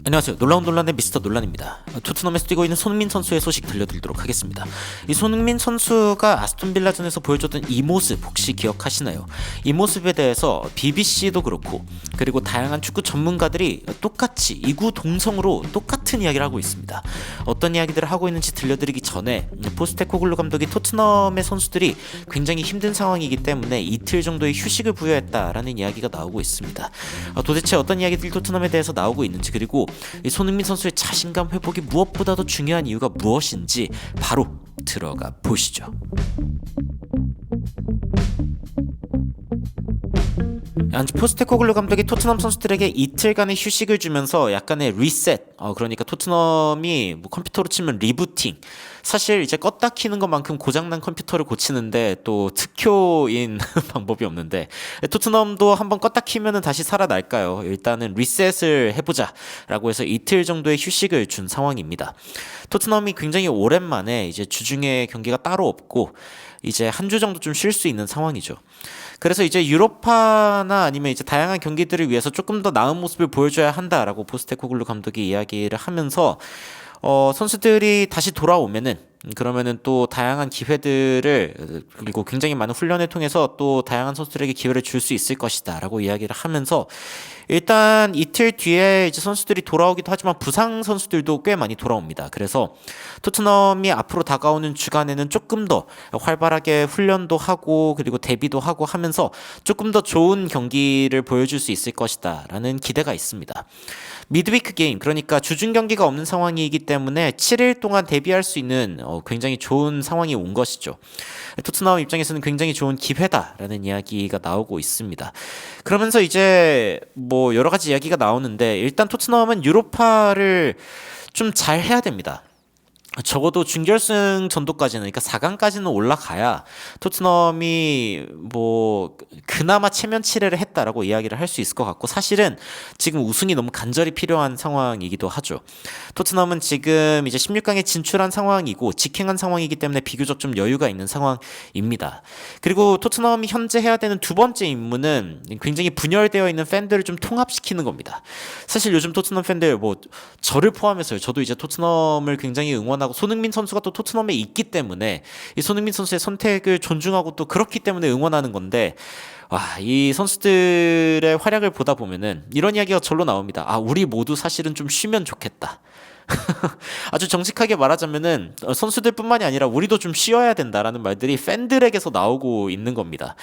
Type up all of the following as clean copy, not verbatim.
안녕하세요. 놀라운 논란의 미스터 논란입니다. 토트넘에서 뛰고 있는 손흥민 선수의 소식 들려드리도록 하겠습니다. 이 손흥민 선수가 아스톤빌라전에서 보여줬던 이 모습 혹시 기억하시나요? 이 모습에 대해서 BBC도 그렇고 그리고 다양한 축구 전문가들이 똑같이 이구동성으로 똑같은 이야기를 하고 있습니다. 어떤 이야기들을 하고 있는지 들려드리기 전에 포스테코글루 감독이 토트넘의 선수들이 굉장히 힘든 상황이기 때문에 이틀 정도의 휴식을 부여했다라는 이야기가 나오고 있습니다. 도대체 어떤 이야기들이 토트넘에 대해서 나오고 있는지, 그리고 이 손흥민 선수의 자신감 회복이 무엇보다도 중요한 이유가 무엇인지 바로 들어가 보시죠. 포스테코글루 감독이 토트넘 선수들에게 이틀간의 휴식을 주면서 약간의 리셋, 그러니까 토트넘이 뭐 컴퓨터로 치면 리부팅, 사실 이제 껐다 키는 것만큼 고장난 컴퓨터를 고치는데 또 특효인 방법이 없는데, 토트넘도 한번 껐다 키면은 다시 살아날까요? 일단은 리셋을 해보자 라고 해서 이틀 정도의 휴식을 준 상황입니다. 토트넘이 굉장히 오랜만에 이제 주중에 경기가 따로 없고 이제 한 주 정도 좀 쉴 수 있는 상황이죠. 그래서 이제 유로파나 아니면 이제 다양한 경기들을 위해서 조금 더 나은 모습을 보여줘야 한다라고 포스테코글루 감독이 이야기를 하면서 선수들이 다시 돌아오면은 그러면은 또 다양한 기회들을, 그리고 굉장히 많은 훈련을 통해서 또 다양한 선수들에게 기회를 줄 수 있을 것이다라고 이야기를 하면서, 일단 이틀 뒤에 이제 선수들이 돌아오기도 하지만 부상 선수들도 꽤 많이 돌아옵니다. 그래서 토트넘이 앞으로 다가오는 주간에는 조금 더 활발하게 훈련도 하고 그리고 데뷔도 하고 하면서 조금 더 좋은 경기를 보여줄 수 있을 것이다라는 기대가 있습니다. 미드위크 게임, 그러니까 주중 경기가 없는 상황이기 때문에 7일 동안 데뷔할 수 있는 굉장히 좋은 상황이 온 것이죠. 토트넘 입장에서는 굉장히 좋은 기회다라는 이야기가 나오고 있습니다. 그러면서 이제 뭐 여러 가지 이야기가 나오는데, 일단 토트넘은 유로파를 좀 잘 해야 됩니다. 적어도 준결승 전도까지는, 그러니까 4강까지는 올라가야 토트넘이 뭐 그나마 체면치레를 했다라고 이야기를 할 수 있을 것 같고, 사실은 지금 우승이 너무 간절히 필요한 상황이기도 하죠. 토트넘은 지금 이제 16강에 진출한 상황이고 직행한 상황이기 때문에 비교적 좀 여유가 있는 상황입니다. 그리고 토트넘이 현재 해야 되는 두 번째 임무는 굉장히 분열되어 있는 팬들을 좀 통합시키는 겁니다. 사실 요즘 토트넘 팬들, 뭐 저를 포함해서요, 저도 이제 토트넘을 굉장히 응원하고 손흥민 선수가 또 토트넘에 있기 때문에 이 손흥민 선수의 선택을 존중하고 또 그렇기 때문에 응원하는 건데, 이 선수들의 활약을 보다 보면은 이런 이야기가 절로 나옵니다. 우리 모두 사실은 좀 쉬면 좋겠다. 아주 정직하게 말하자면은 선수들뿐만이 아니라 우리도 좀 쉬어야 된다라는 말들이 팬들에게서 나오고 있는 겁니다.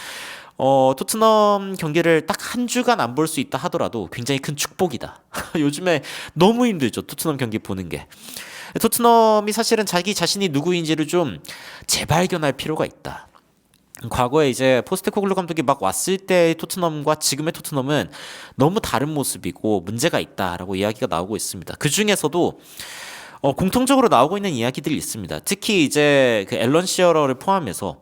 토트넘 경기를 딱 한 주간 안 볼 수 있다 하더라도 굉장히 큰 축복이다. 요즘에 너무 힘들죠, 토트넘 경기 보는 게. 토트넘이 사실은 자기 자신이 누구인지를 좀 재발견할 필요가 있다. 과거에 이제 포스테코글루 감독이 막 왔을 때의 토트넘과 지금의 토트넘은 너무 다른 모습이고 문제가 있다라고 이야기가 나오고 있습니다. 그 중에서도 공통적으로 나오고 있는 이야기들이 있습니다. 특히 이제 그 앨런 시어러를 포함해서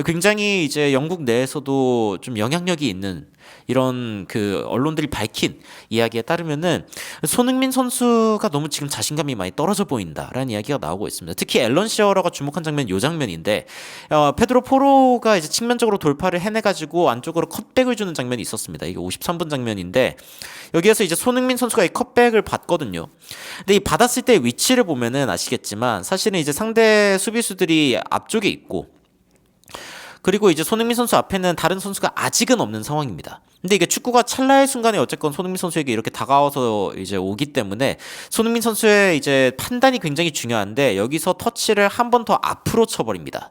굉장히 이제 영국 내에서도 좀 영향력이 있는 이런 그 언론들이 밝힌 이야기에 따르면은 손흥민 선수가 너무 지금 자신감이 많이 떨어져 보인다라는 이야기가 나오고 있습니다. 특히 앨런 시어러가 주목한 장면, 이 장면인데, 페드로 포로가 이제 측면적으로 돌파를 해내가지고 안쪽으로 컷백을 주는 장면이 있었습니다. 이게 53분 장면인데, 여기에서 이제 손흥민 선수가 이 컷백을 받거든요. 근데 이 받았을 때 위치를 보면은 아시겠지만 사실은 이제 상대 수비수들이 앞쪽에 있고, 그리고 이제 손흥민 선수 앞에는 다른 선수가 아직은 없는 상황입니다. 근데 이게 축구가 찰나의 순간에 어쨌건 손흥민 선수에게 이렇게 다가와서 이제 오기 때문에 손흥민 선수의 이제 판단이 굉장히 중요한데, 여기서 터치를 한 번 더 앞으로 쳐버립니다.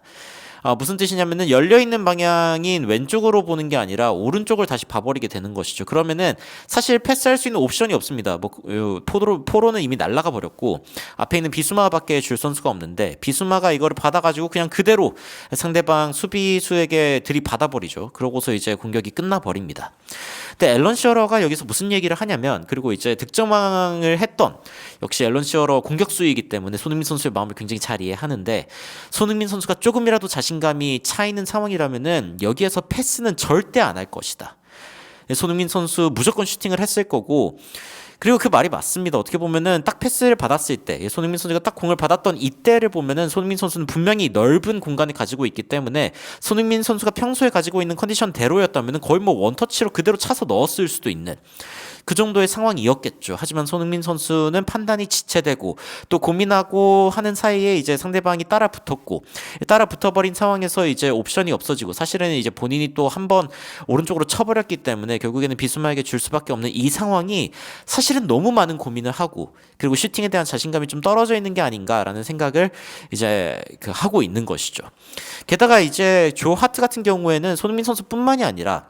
무슨 뜻이냐면은 열려있는 방향인 왼쪽으로 보는 게 아니라 오른쪽을 다시 봐버리게 되는 것이죠. 그러면은 사실 패스할 수 있는 옵션이 없습니다. 포로는 이미 날아가 버렸고 앞에 있는 비수마밖에 줄 선수가 없는데, 비수마가 이거를 받아가지고 그냥 그대로 상대방 수비수에게 들이받아버리죠. 그러고서 이제 공격이 끝나버립니다. 근데 앨런 시어러가 여기서 무슨 얘기를 하냐면, 그리고 이제 득점왕을 했던, 역시 앨런 시어러 공격수이기 때문에 손흥민 선수의 마음을 굉장히 잘 이해하는데, 손흥민 선수가 조금이라도 자신감이 차 있는 상황이라면은 여기에서 패스는 절대 안 할 것이다. 손흥민 선수 무조건 슈팅을 했을 거고, 그리고 그 말이 맞습니다. 어떻게 보면은 딱 패스를 받았을 때 손흥민 선수가 딱 공을 받았던 이때를 보면은 손흥민 선수는 분명히 넓은 공간을 가지고 있기 때문에 손흥민 선수가 평소에 가지고 있는 컨디션대로였다면은 거의 뭐 원터치로 그대로 차서 넣었을 수도 있는 그 정도의 상황이었겠죠. 하지만 손흥민 선수는 판단이 지체되고 또 고민하고 하는 사이에 이제 상대방이 따라 붙었고 따라 붙어버린 상황에서 이제 옵션이 없어지고 사실은 이제 본인이 또 한 번 오른쪽으로 쳐버렸기 때문에 결국에는 비수마에게 줄 수밖에 없는 이 상황이 사실은 너무 많은 고민을 하고 그리고 슈팅에 대한 자신감이 좀 떨어져 있는 게 아닌가라는 생각을 이제 하고 있는 것이죠. 게다가 이제 조 하트 같은 경우에는 손흥민 선수뿐만이 아니라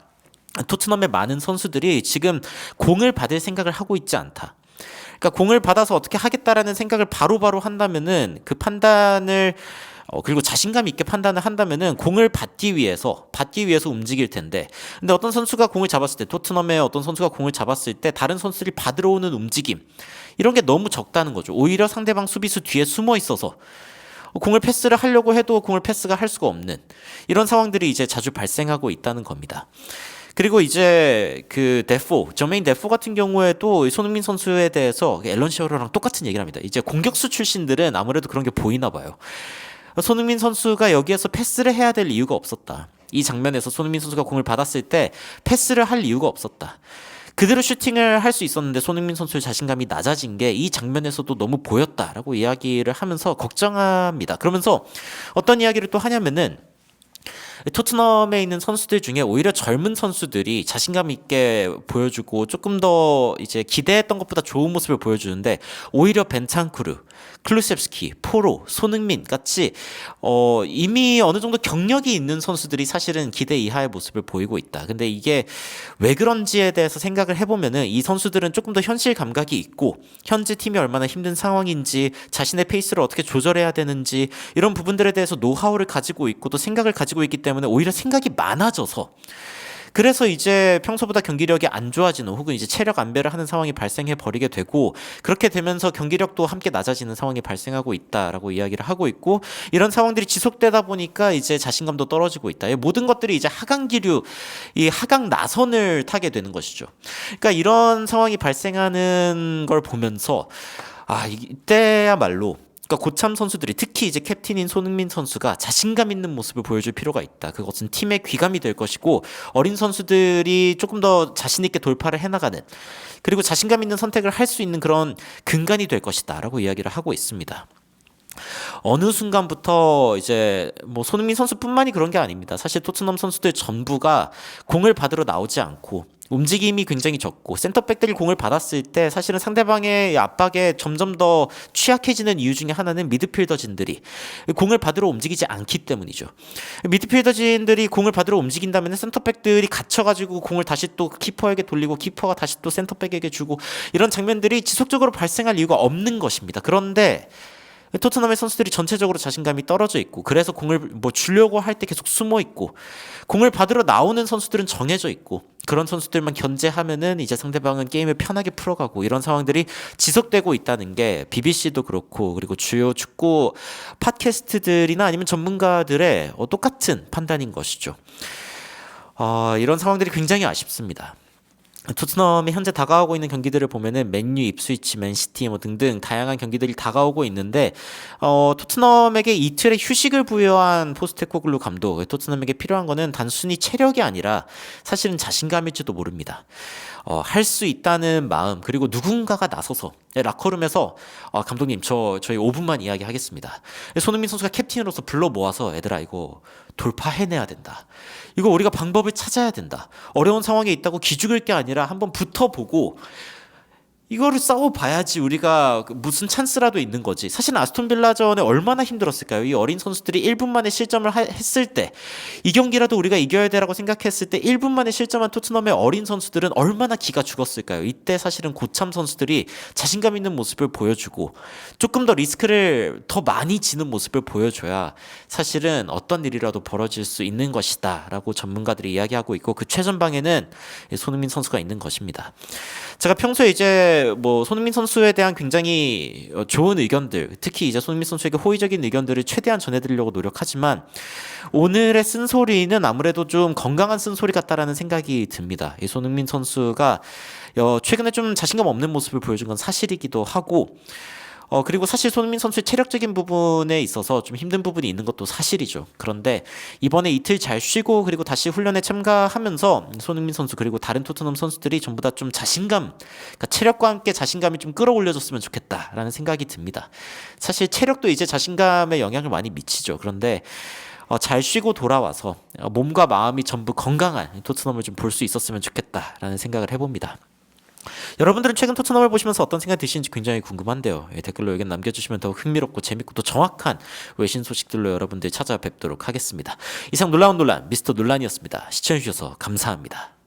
토트넘의 많은 선수들이 지금 공을 받을 생각을 하고 있지 않다. 그러니까 공을 받아서 어떻게 하겠다라는 생각을 바로바로 한다면은 그 판단을 그리고 자신감 있게 판단을 한다면은 공을 받기 위해서 움직일 텐데 근데 어떤 선수가 공을 잡았을 때 토트넘의 어떤 선수가 공을 잡았을 때 다른 선수들이 받으러 오는 움직임 이런 게 너무 적다는 거죠. 오히려 상대방 수비수 뒤에 숨어 있어서 공을 패스를 하려고 해도 공을 패스가 할 수가 없는 이런 상황들이 이제 자주 발생하고 있다는 겁니다. 그리고 이제 저메인 데포 같은 경우에도 손흥민 선수에 대해서 앨런 시어러랑 똑같은 얘기를 합니다. 이제 공격수 출신들은 아무래도 그런 게 보이나 봐요. 손흥민 선수가 여기에서 패스를 해야 될 이유가 없었다. 이 장면에서 손흥민 선수가 공을 받았을 때 패스를 할 이유가 없었다. 그대로 슈팅을 할 수 있었는데 손흥민 선수의 자신감이 낮아진 게 이 장면에서도 너무 보였다라고 이야기를 하면서 걱정합니다. 그러면서 어떤 이야기를 또 하냐면은 토트넘에 있는 선수들 중에 오히려 젊은 선수들이 자신감 있게 보여주고 조금 더 이제 기대했던 것보다 좋은 모습을 보여주는데 오히려 벤탄쿠르, 클루셉스키, 포로, 손흥민 같이 이미 어느 정도 경력이 있는 선수들이 사실은 기대 이하의 모습을 보이고 있다. 근데 이게 왜 그런지에 대해서 생각을 해보면은 이 선수들은 조금 더 현실 감각이 있고 현재 팀이 얼마나 힘든 상황인지 자신의 페이스를 어떻게 조절해야 되는지 이런 부분들에 대해서 노하우를 가지고 있고 또 생각을 가지고 있기 때문에 오히려 생각이 많아져서 그래서 이제 평소보다 경기력이 안 좋아지는 혹은 이제 체력 안배를 하는 상황이 발생해 버리게 되고 그렇게 되면서 경기력도 함께 낮아지는 상황이 발생하고 있다라고 이야기를 하고 있고 이런 상황들이 지속되다 보니까 이제 자신감도 떨어지고 있다. 이 모든 것들이 이제 하강기류 이 하강 나선을 타게 되는 것이죠. 그러니까 이런 상황이 발생하는 걸 보면서 이때야말로 그러니까 고참 선수들이 특히 이제 캡틴인 손흥민 선수가 자신감 있는 모습을 보여줄 필요가 있다. 그것은 팀의 귀감이 될 것이고 어린 선수들이 조금 더 자신 있게 돌파를 해나가는 그리고 자신감 있는 선택을 할 수 있는 그런 근간이 될 것이다라고 이야기를 하고 있습니다. 어느 순간부터 이제 뭐 손흥민 선수뿐만이 그런 게 아닙니다. 사실 토트넘 선수들 전부가 공을 받으러 나오지 않고 움직임이 굉장히 적고 센터백들이 공을 받았을 때 사실은 상대방의 압박에 점점 더 취약해지는 이유 중에 하나는 미드필더진들이 공을 받으러 움직이지 않기 때문이죠. 미드필더진들이 공을 받으러 움직인다면 센터백들이 갇혀가지고 공을 다시 또 키퍼에게 돌리고 키퍼가 다시 또 센터백에게 주고 이런 장면들이 지속적으로 발생할 이유가 없는 것입니다. 그런데 토트넘의 선수들이 전체적으로 자신감이 떨어져 있고 그래서 공을 뭐 주려고 할 때 계속 숨어 있고 공을 받으러 나오는 선수들은 정해져 있고 그런 선수들만 견제하면은 이제 상대방은 게임을 편하게 풀어가고 이런 상황들이 지속되고 있다는 게 BBC도 그렇고 그리고 주요 축구 팟캐스트들이나 아니면 전문가들의 똑같은 판단인 것이죠. 이런 상황들이 굉장히 아쉽습니다. 토트넘이 현재 다가오고 있는 경기들을 보면은 맨유, 입스위치, 맨시티 뭐 등등 다양한 경기들이 다가오고 있는데 토트넘에게 이틀의 휴식을 부여한 포스테코글루 감독 토트넘에게 필요한 거는 단순히 체력이 아니라 사실은 자신감일지도 모릅니다. 할 수 있다는 마음 그리고 누군가가 나서서 라커룸에서 감독님 저희 5분만 이야기하겠습니다. 손흥민 선수가 캡틴으로서 불러 모아서 얘들아 이거 돌파해내야 된다. 이거 우리가 방법을 찾아야 된다. 어려운 상황에 있다고 기죽을 게 아니라 한번 붙어보고 이거를 싸워봐야지 우리가 무슨 찬스라도 있는 거지. 사실 아스톤 빌라전에 얼마나 힘들었을까요? 이 어린 선수들이 1분 만에 실점을 했을 때 이 경기라도 우리가 이겨야 되라고 생각했을 때 1분 만에 실점한 토트넘의 어린 선수들은 얼마나 기가 죽었을까요? 이때 사실은 고참 선수들이 자신감 있는 모습을 보여주고 조금 더 리스크를 더 많이 지는 모습을 보여줘야 사실은 어떤 일이라도 벌어질 수 있는 것이다 라고 전문가들이 이야기하고 있고 그 최전방에는 손흥민 선수가 있는 것입니다. 제가 평소에 이제 뭐 손흥민 선수에 대한 굉장히 좋은 의견들, 특히 이제 손흥민 선수에게 호의적인 의견들을 최대한 전해드리려고 노력하지만 오늘의 쓴소리는 아무래도 좀 건강한 쓴소리 같다라는 생각이 듭니다. 이 손흥민 선수가 최근에 좀 자신감 없는 모습을 보여준 건 사실이기도 하고 그리고 사실 손흥민 선수의 체력적인 부분에 있어서 좀 힘든 부분이 있는 것도 사실이죠. 그런데 이번에 이틀 잘 쉬고 그리고 다시 훈련에 참가하면서 손흥민 선수 그리고 다른 토트넘 선수들이 전부 다 좀 자신감, 그러니까 체력과 함께 자신감이 좀 끌어올려졌으면 좋겠다라는 생각이 듭니다. 사실 체력도 이제 자신감에 영향을 많이 미치죠. 그런데 잘 쉬고 돌아와서 몸과 마음이 전부 건강한 토트넘을 좀 볼 수 있었으면 좋겠다라는 생각을 해봅니다. 여러분들은 최근 토트넘을 보시면서 어떤 생각이 드시는지 굉장히 궁금한데요. 댓글로 의견 남겨주시면 더욱 흥미롭고 재밌고 또 정확한 외신 소식들로 여러분들 찾아뵙도록 하겠습니다. 이상 놀라운 논란 미스터 논란이었습니다. 시청해주셔서 감사합니다.